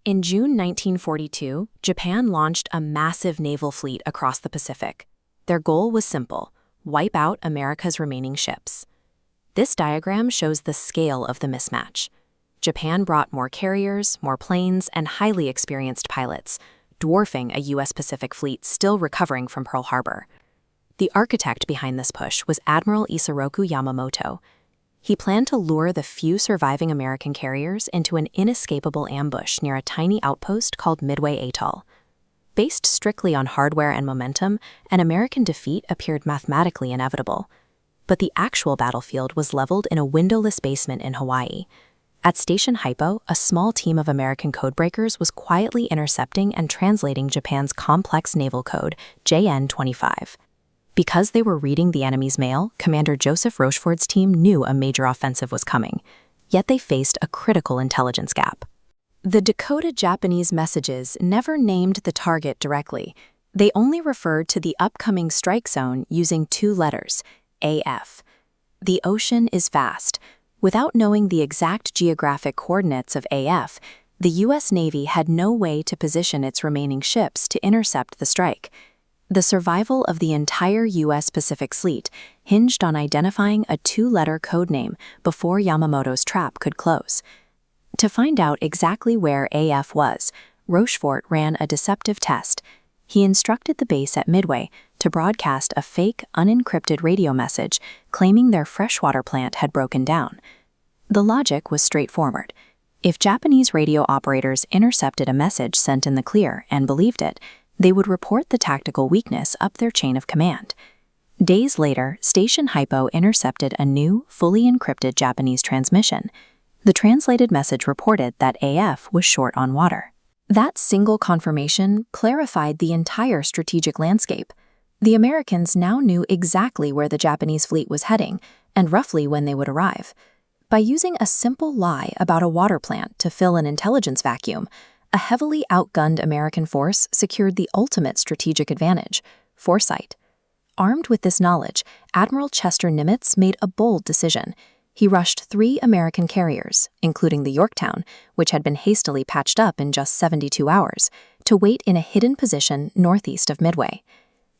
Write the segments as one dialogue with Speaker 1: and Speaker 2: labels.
Speaker 1: In June 1942, Japan launched a massive naval fleet across the Pacific. Their goal was simple: wipe out America's remaining ships. This diagram shows the scale of the mismatch. Japan brought more carriers, more planes, and highly experienced pilots, dwarfing a U.S. Pacific fleet still recovering from Pearl Harbor. The architect behind this push was Admiral Isoroku Yamamoto. He planned to lure the few surviving American carriers into an inescapable ambush near a tiny outpost called Midway Atoll. Based strictly on hardware and momentum, an American defeat appeared mathematically inevitable. But the actual battlefield was leveled in a windowless basement in Hawaii. At Station Hypo, a small team of American codebreakers was quietly intercepting and translating Japan's complex naval code, JN-25. Because they were reading the enemy's mail, Commander Joseph Rocheford's team knew a major offensive was coming. Yet they faced a critical intelligence gap. The decoded Japanese messages never named the target directly. They only referred to the upcoming strike zone using two letters, AF. The ocean is vast. Without knowing the exact geographic coordinates of AF, the U.S. Navy had no way to position its remaining ships to intercept the strike. The survival of the entire U.S. Pacific Fleet hinged on identifying a two-letter code name before Yamamoto's trap could close. To find out exactly where AF was, Rochefort ran a deceptive test. He instructed the base at Midway to broadcast a fake, unencrypted radio message claiming their freshwater plant had broken down. The logic was straightforward. If Japanese radio operators intercepted a message sent in the clear and believed it, they would report the tactical weakness up their chain of command. Days later, Station Hypo intercepted a new, fully encrypted Japanese transmission. The translated message reported that AF was short on water. That single confirmation clarified the entire strategic landscape. The Americans now knew exactly where the Japanese fleet was heading and roughly when they would arrive. By using a simple lie about a water plant to fill an intelligence vacuum, a heavily outgunned American force secured the ultimate strategic advantage: foresight. Armed with this knowledge, Admiral Chester Nimitz made a bold decision. He rushed 3 American carriers, including the Yorktown, which had been hastily patched up in just 72 hours, to wait in a hidden position northeast of Midway.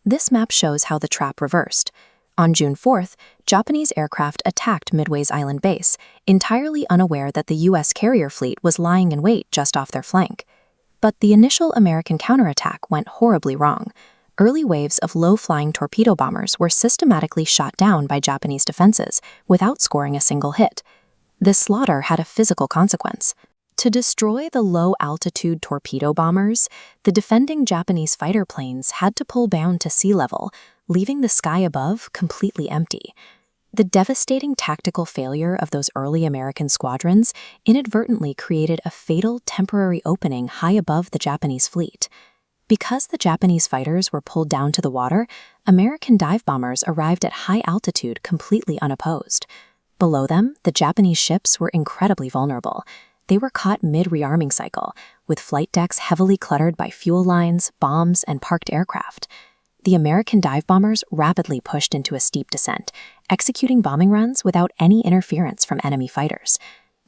Speaker 1: This map shows how the trap reversed. On June 4th, Japanese aircraft attacked Midway's island base, entirely unaware that the U.S. carrier fleet was lying in wait just off their flank. But the initial American counterattack went horribly wrong. Early waves of low-flying torpedo bombers were systematically shot down by Japanese defenses without scoring a single hit. This slaughter had a physical consequence. To destroy the low-altitude torpedo bombers, the defending Japanese fighter planes had to pull down to sea level, leaving the sky above completely empty. The devastating tactical failure of those early American squadrons inadvertently created a fatal temporary opening high above the Japanese fleet. Because the Japanese fighters were pulled down to the water, American dive bombers arrived at high altitude completely unopposed. Below them, the Japanese ships were incredibly vulnerable. They were caught mid-rearming cycle, with flight decks heavily cluttered by fuel lines, bombs, and parked aircraft. The American dive bombers rapidly pushed into a steep descent, executing bombing runs without any interference from enemy fighters.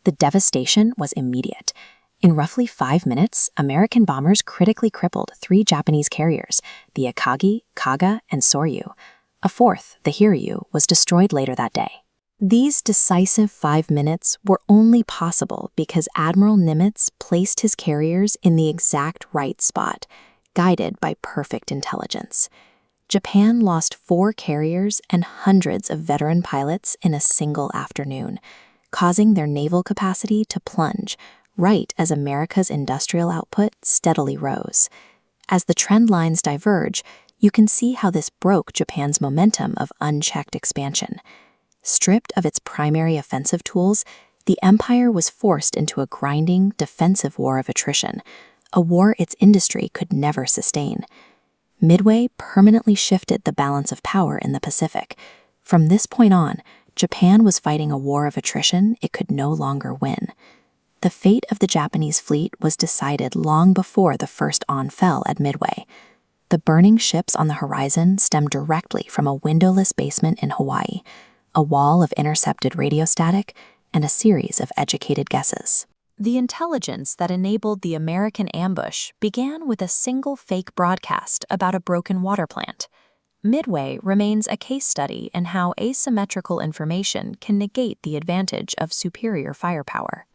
Speaker 1: The devastation was immediate. In roughly 5 minutes, American bombers critically crippled 3 Japanese carriers, the Akagi, Kaga, and Soryu. A fourth, the Hiryu, was destroyed later that day. These decisive 5 minutes were only possible because Admiral Nimitz placed his carriers in the exact right spot, guided by perfect intelligence. Japan lost 4 carriers and hundreds of veteran pilots in a single afternoon, causing their naval capacity to plunge right as America's industrial output steadily rose. As the trend lines diverge, you can see how this broke Japan's momentum of unchecked expansion. Stripped of its primary offensive tools, the empire was forced into a grinding, defensive war of attrition, a war its industry could never sustain. Midway permanently shifted the balance of power in the Pacific. From this point on, Japan was fighting a war of attrition it could no longer win. The fate of the Japanese fleet was decided long before the first on fell at Midway. The burning ships on the horizon stemmed directly from a windowless basement in Hawaii, a wall of intercepted radio static, and a series of educated guesses. The intelligence that enabled the American ambush began with a single fake broadcast about a broken water plant. Midway remains a case study in how asymmetrical information can negate the advantage of superior firepower.